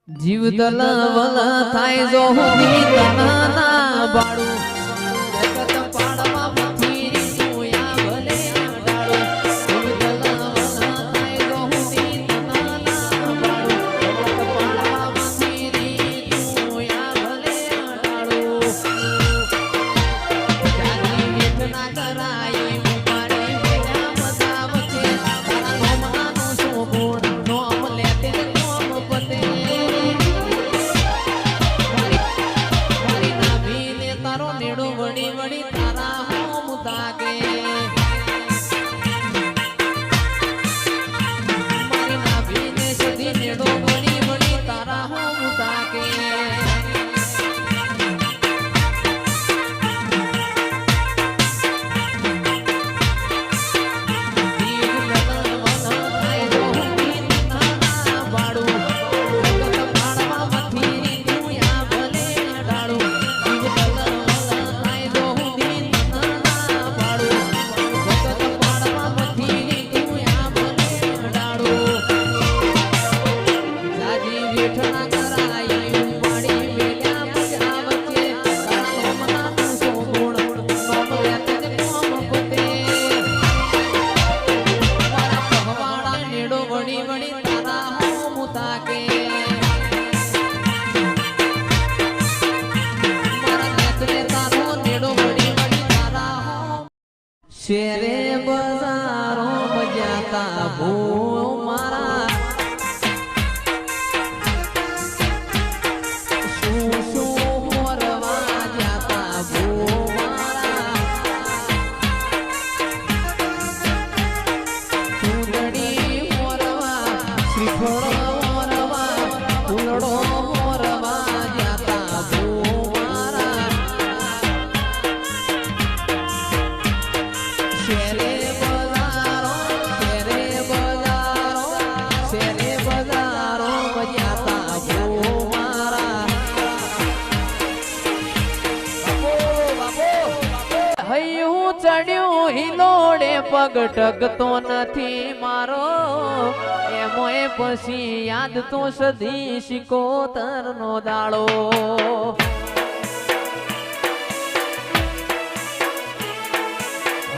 જીવ દલવલ થાય જો હુંની તનના બાળું જગત પાડવા મથી સોયા ભલે ડાળું જીવ દલવલ થાય જો હુંની તનના બાળું જગત પાડવા મથી સોયા ભલે ડાળું જાની વેદના કરાય મુપાડી વેલા મજાવ છે તારા નોમનાનું શું ગુણ નોમ લેતે નોમ પતે વડી વડી તારા હોમ તાકે મારી નાભીને સધી નેડો વડી વડી તારા હોમ તાકે શેરે બજારો બજાતા ભો મારા શું શું મોરવા જાતા ભો મારા ચૂંદડી મોરવા શ્રીફળ મોરવા ફૂલડો મોરવા જાતા ભો મારા શેરે બજારો બજાતા ભો મારા હૈયું ચડ્યું હિલોડે પગ ટગતો નથી મારો એમોય પછી યાદ તો સધી શિકોતર નો દાડો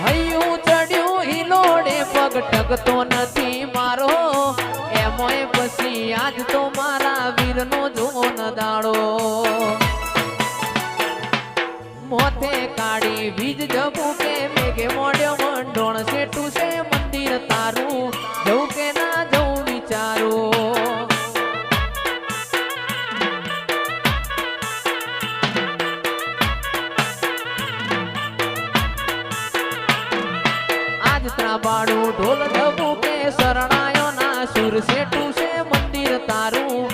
હૈયું ચડ્યું હિલોડે પગ ટગતો નથી મારો એમોય પછી આજ તો મારા વીરનો જોન દાડો મોથે કાળી વીજ જવું કે મેઘે મોડ્યો મંડોણ સેટું છે મંદિર તારું જવું કે ના જવું વિચારું આજ ત્રાબાડું ઢોલ ઢબું કે શરણાયો ના સુર સેટું છે મંદિર તારું